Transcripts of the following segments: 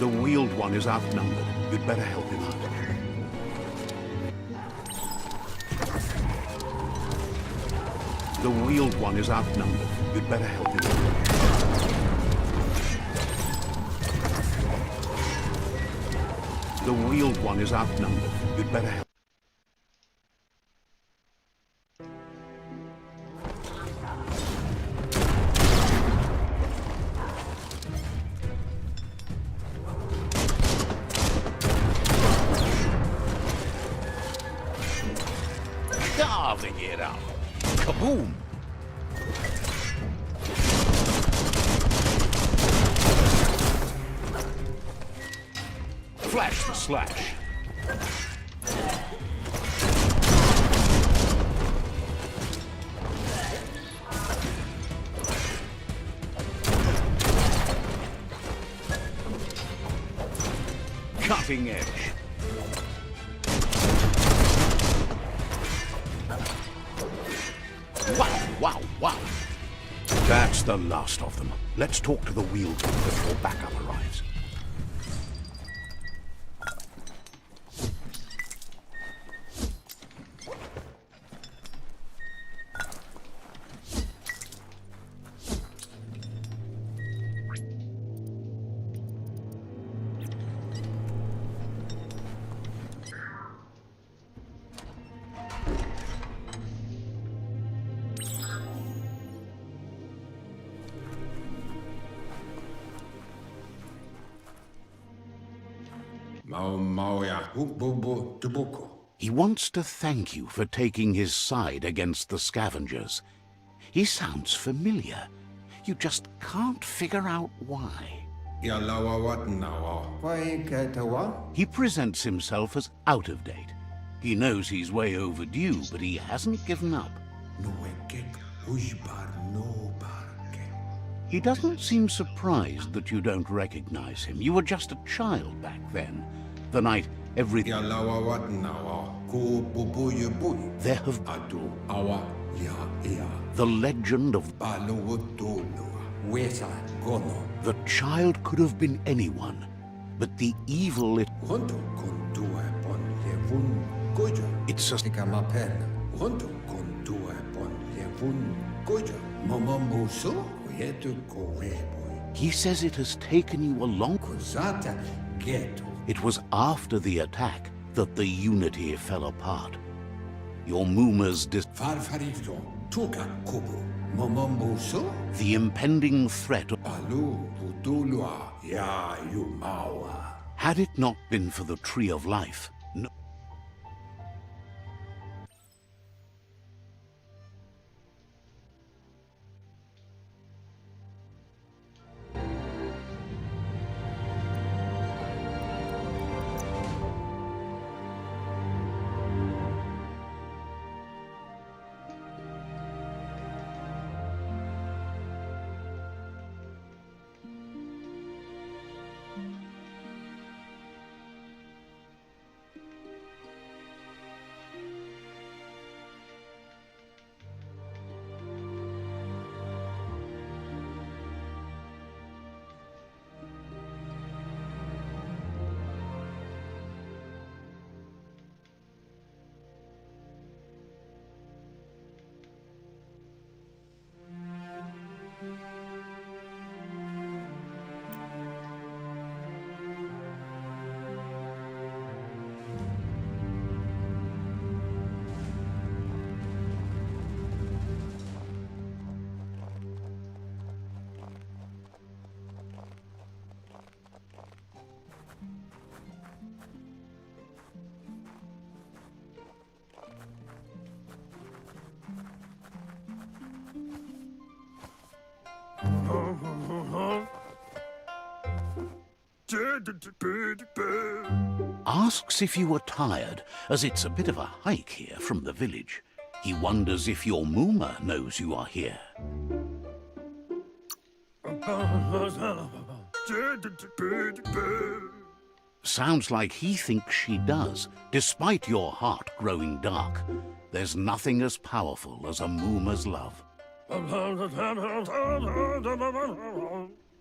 The wheeled one is outnumbered. You'd better help him out. The wheeled one is outnumbered. You'd better help him out. The wheeled one is outnumbered. You'd better help. Carving it up. Kaboom! Flash the slash. Cutting edge. Wow, wow, wow. That's the last of them. Let's talk to the wheeled one before backup arrives. He wants to thank you for taking his side against the scavengers. He sounds familiar. You just can't figure out why. He presents himself as out of date. He knows he's way overdue, but he hasn't given up. He doesn't seem surprised that you don't recognize him. You were just a child back then. The night everything... There have... The legend of... The child could have been anyone, but the evil it... It's a... He says it has taken you a long... It was after the attack that the unity fell apart. Your Muma's the impending threat of... Had it not been for the Tree of Life, no... Asks if you were tired, as it's a bit of a hike here from the village. He wonders if your Muma knows you are here. Sounds like he thinks she does, despite your heart growing dark. There's nothing as powerful as a Muma's love.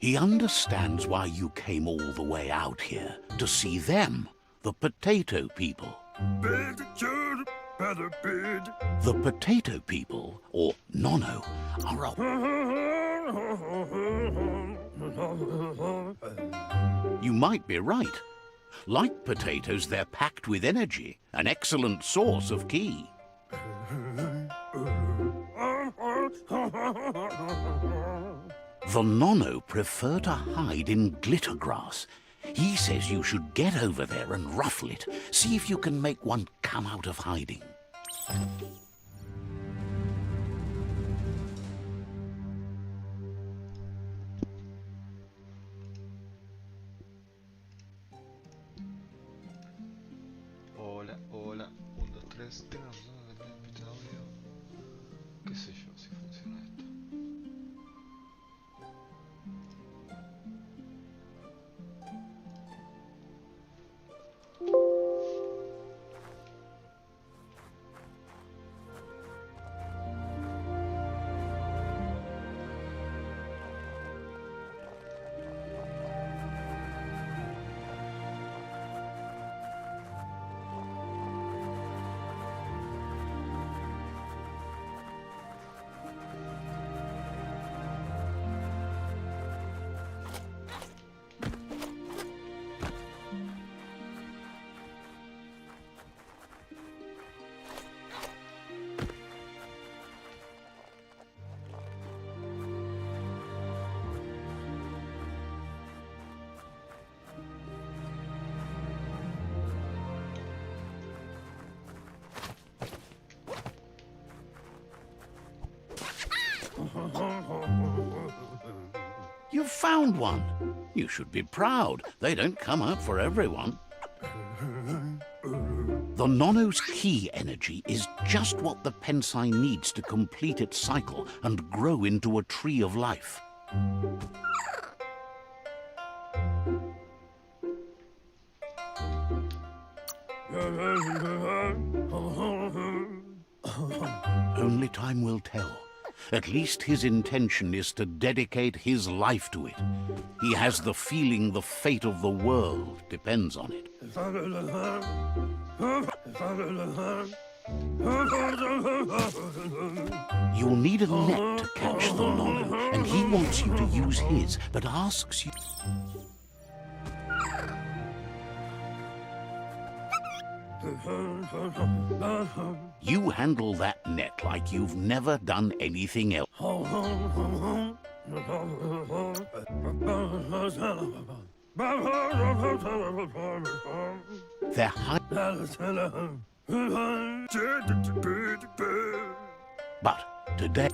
He understands why you came all the way out here, to see them, the potato people. The potato people, or Nono, are You might be right. Like potatoes, they're packed with energy, an excellent source of ki. The Nono prefer to hide in glitter grass. He says you should get over there and ruffle it. See if you can make one come out of hiding. Hola, hola, 1, 2, 3, tengo este audio. ¿Qué sé yo si funciona esto? You've found one. You should be proud. They don't come up for everyone. The Nono's ki energy is just what the Pensai needs to complete its cycle and grow into a tree of life. Only time will tell. At least his intention is to dedicate his life to it. He has the feeling the fate of the world depends on it. You'll need a net to catch the Nono, and he wants you to use his, but asks you... You handle that net like you've never done anything else. They're high. But today...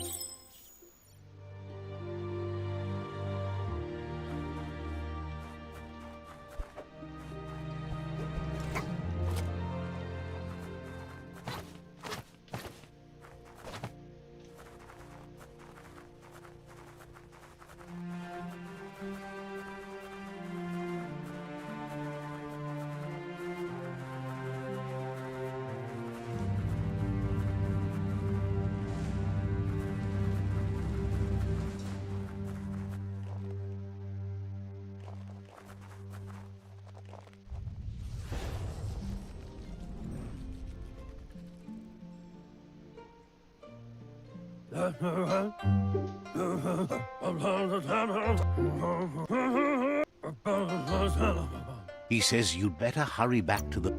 He says you'd better hurry back to the...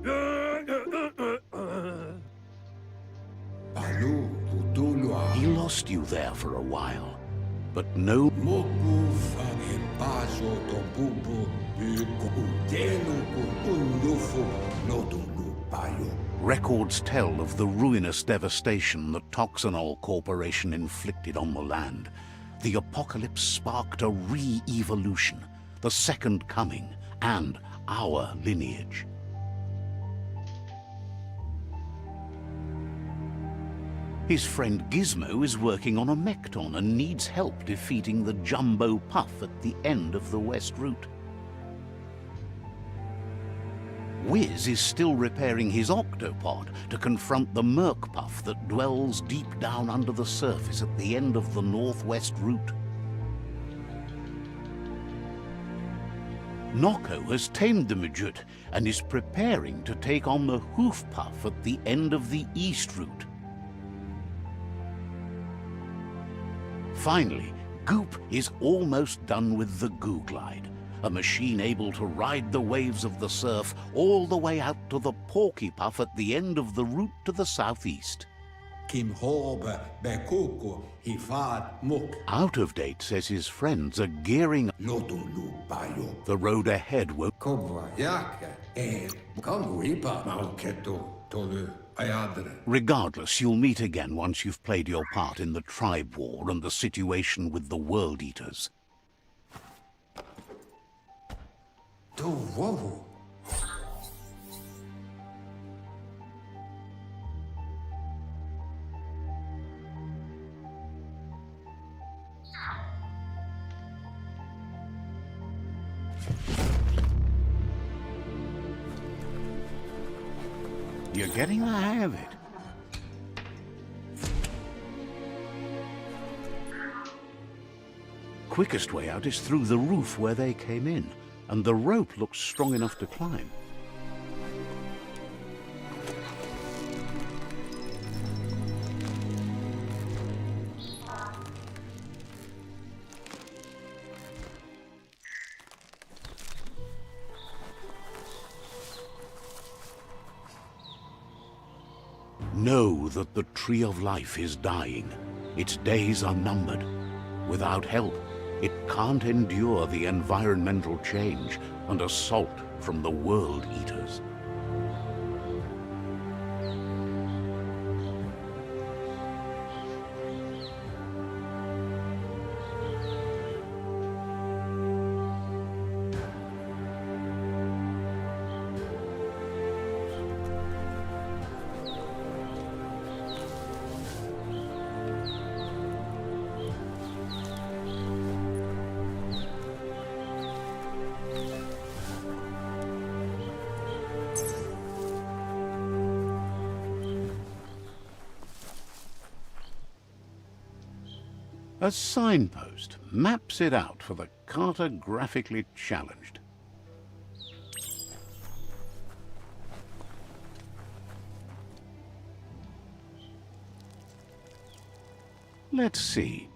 He lost you there for a while, but no... Records tell of the ruinous devastation the Toxanol Corporation inflicted on the land. The apocalypse sparked a re-evolution, the second coming, and our lineage. His friend Gizmo is working on a Mekton and needs help defeating the Jumbo Puff at the end of the West Route. Wiz is still repairing his octopod to confront the Merc Puff that dwells deep down under the surface at the end of the Northwest Route. Nocco has tamed the midget and is preparing to take on the hoof puff at the end of the east route. Finally, Goop is almost done with the Goo Glide, a machine able to ride the waves of the surf all the way out to the Porky Puff at the end of the route to the southeast. Kim Horbe Bekuko Hifad Muk Out of Date says his friends are gearing up. Lotulu Bayo The road ahead won't. Kobra Yaka Kamu Hipa Malketo Tolu Ayadre. Regardless, you'll meet again once you've played your part in the tribe war and the situation with the World Eaters. Do Wowu. You're getting the hang of it. Quickest way out is through the roof where they came in, and the rope looks strong enough to climb. Know that the Tree of Life is dying. Its days are numbered. Without help, it can't endure the environmental change and assault from the World Eaters. A signpost maps it out for the cartographically challenged. Let's see.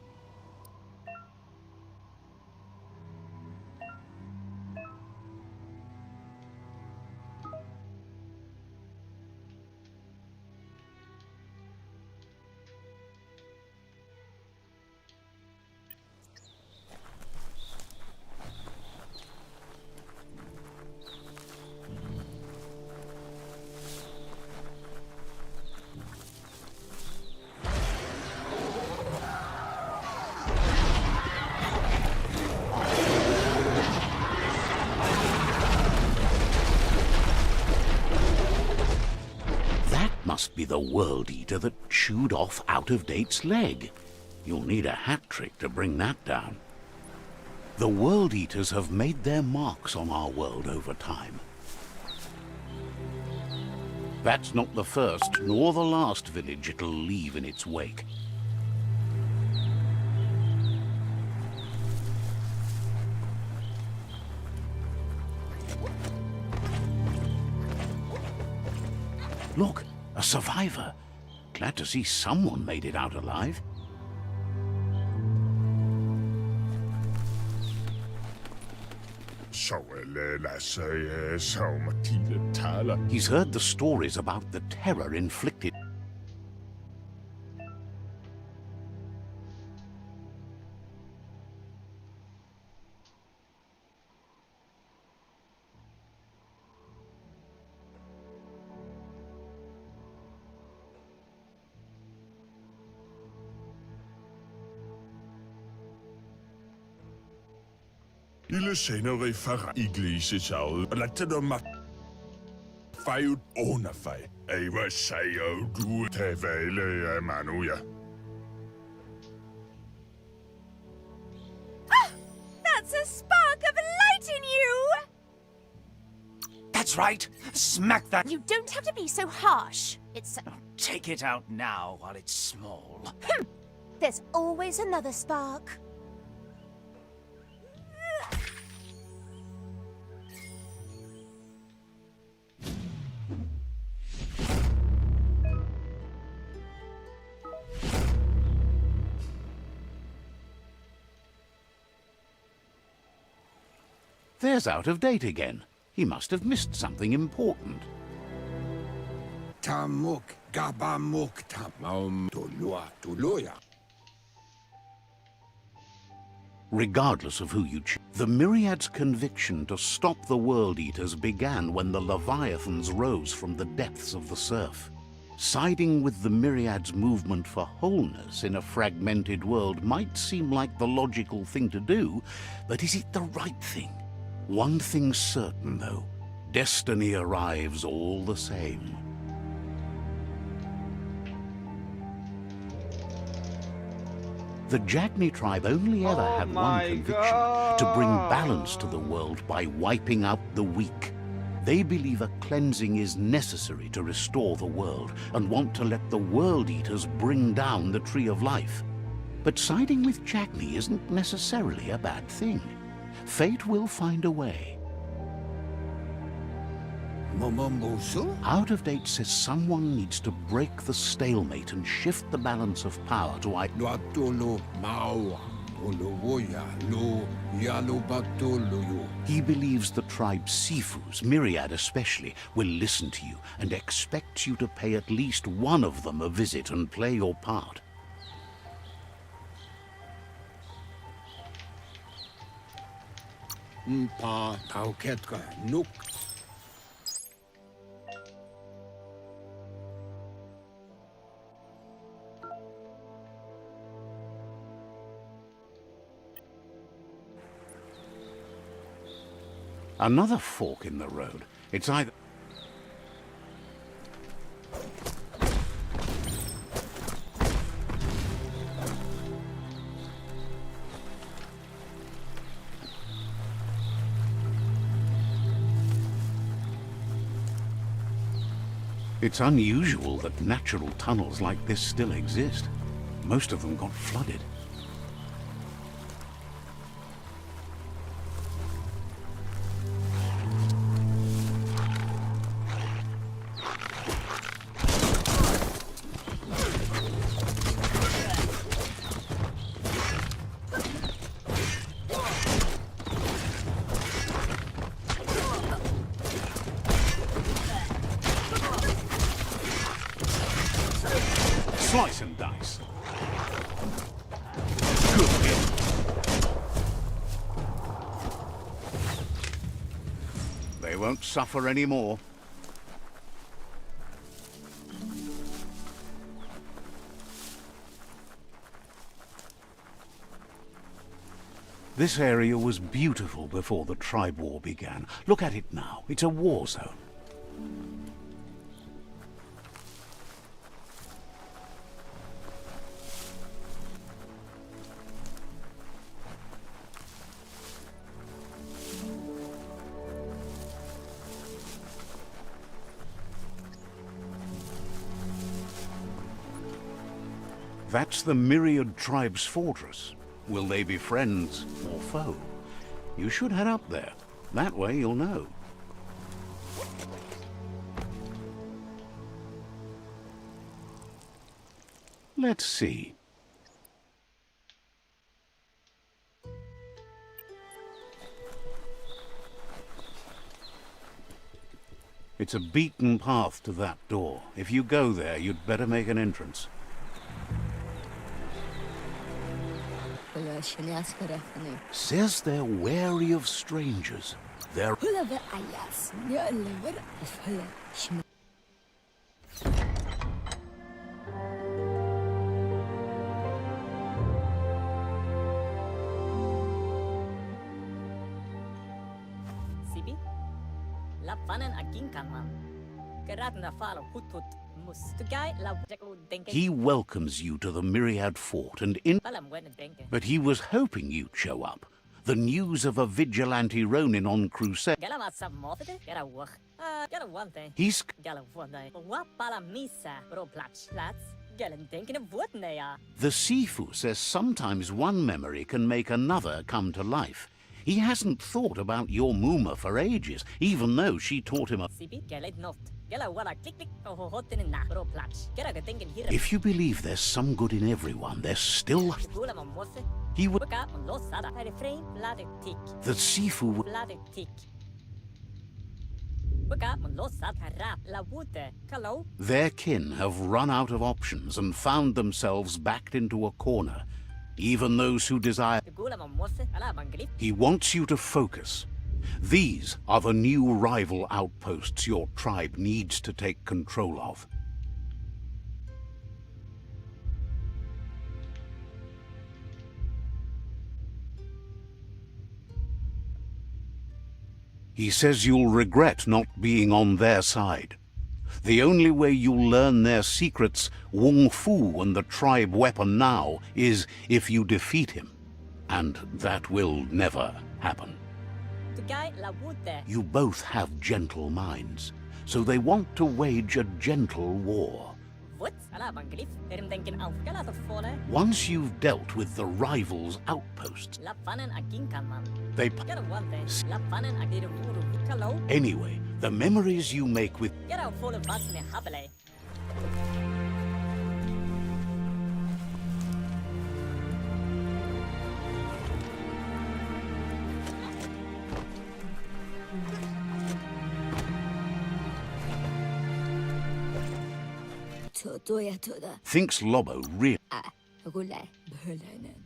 Must be the World Eater that chewed off Out of Date's leg. You'll need a hat trick to bring that down. The World Eaters have made their marks on our world over time. That's not the first nor the last village it'll leave in its wake. Look! A survivor. Glad to see someone made it out alive. He's heard the stories about the terror inflicted. Ile senere fara iglesias out. Laten de maar feit onafei. Ewa sayo du tevele manuja. That's a spark of light in you! That's right. Smack that. You don't have to be so harsh. It's... Take it out now while it's small. There's always another spark. There's out of date again. He must have missed something important. Tamuk gabamuk tamaum tulua tuluya. Regardless of who you choose, the Myriad's conviction to stop the World Eaters began when the Leviathans rose from the depths of the surf. Siding with the Myriad's movement for wholeness in a fragmented world might seem like the logical thing to do, but is it the right thing? One thing's certain, though. Destiny arrives all the same. The Jagni tribe only ever Oh had my one conviction, to bring balance to the God. world by wiping out the weak. They believe a cleansing is necessary to restore the world and want to let the World Eaters bring down the Tree of Life. But siding with Jagni isn't necessarily a bad thing. Fate will find a way. Momombosu? Out of Date says someone needs to break the stalemate and shift the balance of power to Luatulu maua. Uluwoya lu yalubatuluyu. He believes the tribe Sifus, Myriad especially, will listen to you and expects you to pay at least one of them a visit and play your part. Mpa tauketka nuk. Another fork in the road. It's either... It's unusual that natural tunnels like this still exist. Most of them got flooded. Slice and dice. Good hit. They won't suffer anymore. This area was beautiful before the tribe war began. Look at it now. It's a war zone. That's the Myriad tribe's fortress. Will they be friends or foe? You should head up there. That way you'll know. Let's see. It's a beaten path to that door. If you go there, you'd better make an entrance. Says they're wary of strangers. They're... Sibi? Lapanan aging kaman. Karat na falo hutut mustugay la jako denke. He welcomes you to the Myriad Fort and in... Palam wena denke. But he was hoping you'd show up. The news of a vigilante Ronin on crusade... Gala mat sa mofete? Gala wach. Gala one thing. He's... Gala one day. Wa pala misa. Bro plats. Gala denke na voet na ya. The Sifu says sometimes one memory can make another come to life. He hasn't thought about your Muma for ages, even though she taught him a... Sipi, geled not. Gela wala click click ho hotten in nach ro platsch. Gera gedenken hier. If you believe there's some good in everyone, there's still... Gula man mosse. He would... Buka on los sada. Her frame blade tick. That Sifu would... Blade tick. Buka on los sada. Rap la wute. Hello. Their kin have run out of options and found themselves backed into a corner. Even those who desire... Gula man mosse. Ala man grip. He wants you to focus. These are the new rival outposts your tribe needs to take control of. He says you'll regret not being on their side. The only way you'll learn their secrets, Wung Fu and the tribe weapon now, is if you defeat him. And that will never happen. The guy la wute. You both have gentle minds, so they want to wage a gentle war. What? Ala man grip. Erim denken auf. Gela to fole. Once you've dealt with the rivals' outposts, La fanen agin kan man. they... Gera wante. La fanen agir vuru. Hello. Anyway, the memories you make with... Gera fole vasne habele. Todoya toda. Thinks Lobo really... Rulay. Bhöleinen.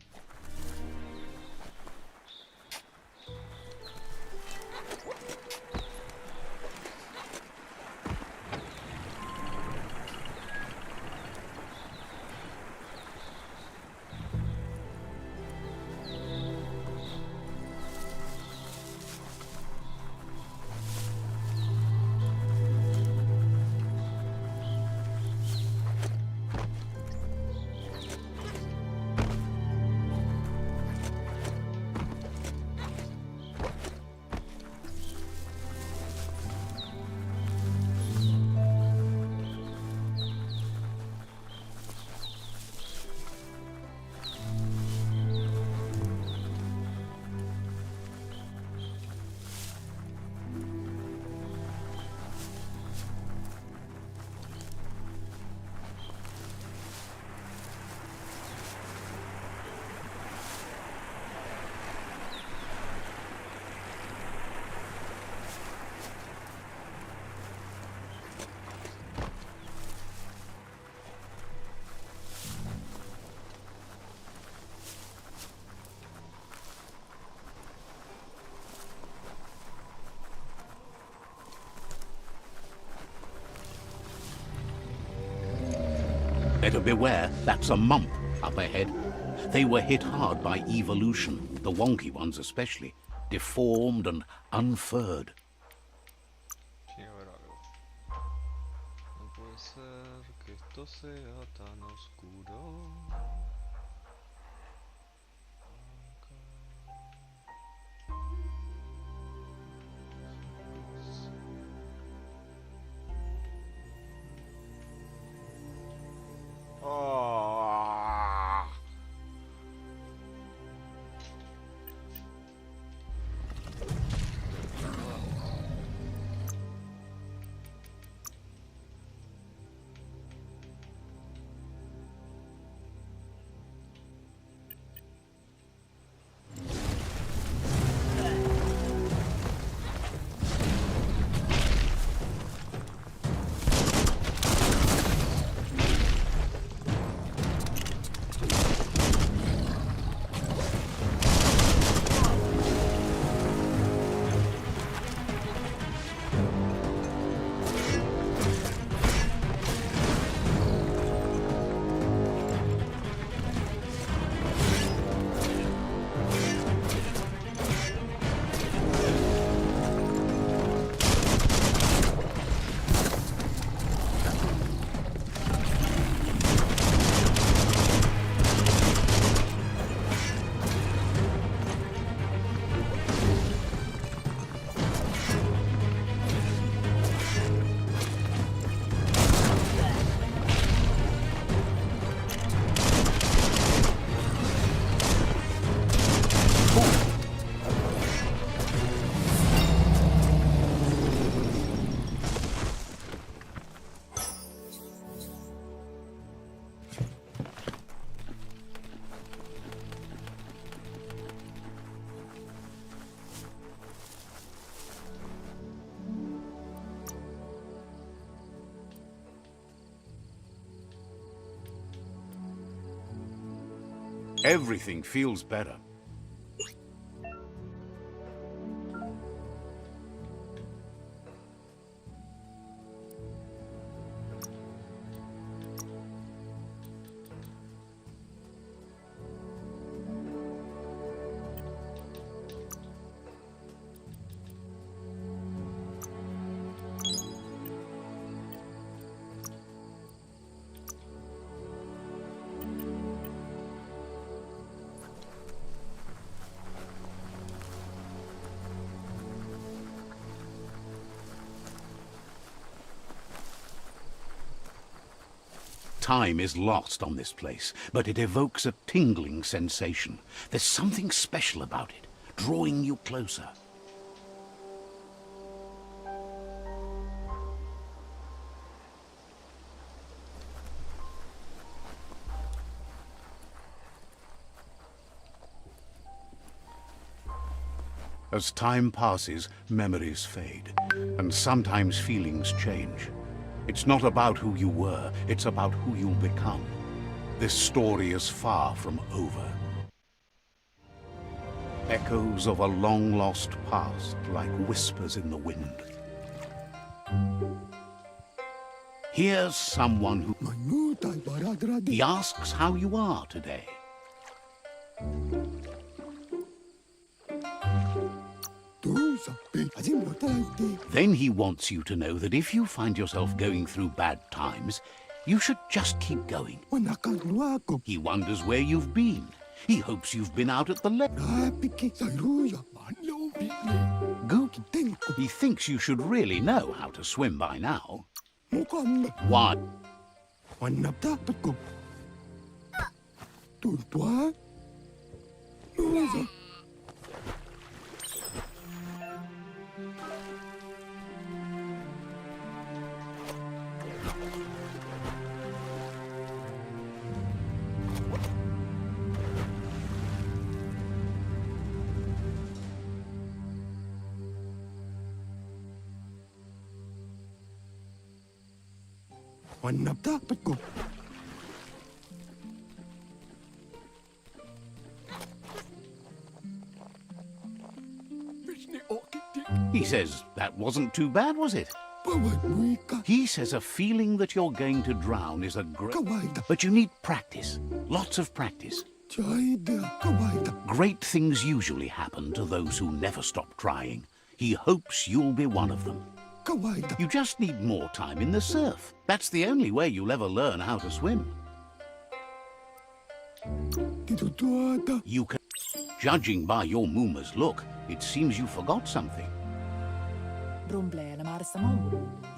Better beware, that's a mump up ahead. They were hit hard by evolution, the wonky ones especially, deformed and unfurred. Quiero ver algo. No puede ser que esto sea tan oscuro. Everything feels better. Time is lost on this place, but it evokes a tingling sensation. There's something special about it, drawing you closer. As time passes, memories fade, and sometimes feelings change. It's not about who you were, it's about who you'll become. This story is far from over. Echoes of a long-lost past, like whispers in the wind. Here's someone who... He asks how you are today. Then he wants you to know that if you find yourself going through bad times, you should just keep going. He wonders where you've been. He hopes you've been out at the lake. Goop. He thinks you should really know how to swim by now. Why? He says, that wasn't too bad, was it? He says a feeling that you're going to drown is a great... But you need practice. Lots of practice. Great things usually happen to those who never stop trying. He hopes you'll be one of them. You just need more time in the surf. That's the only way you'll ever learn how to swim. You can... Judging by your Mooma's look, it seems you forgot something.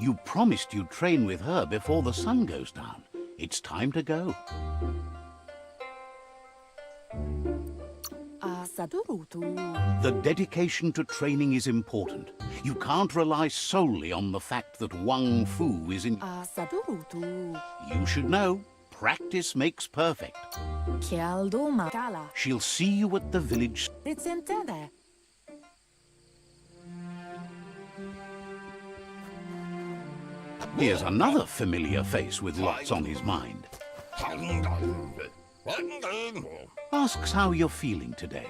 You promised you'd train with her before the sun goes down. It's time to go. The dedication to training is important. You can't rely solely on the fact that Wang Fu is in... You should know, practice makes perfect. She'll see you at the village... Here's another familiar face with lots on his mind. Asks how you're feeling today.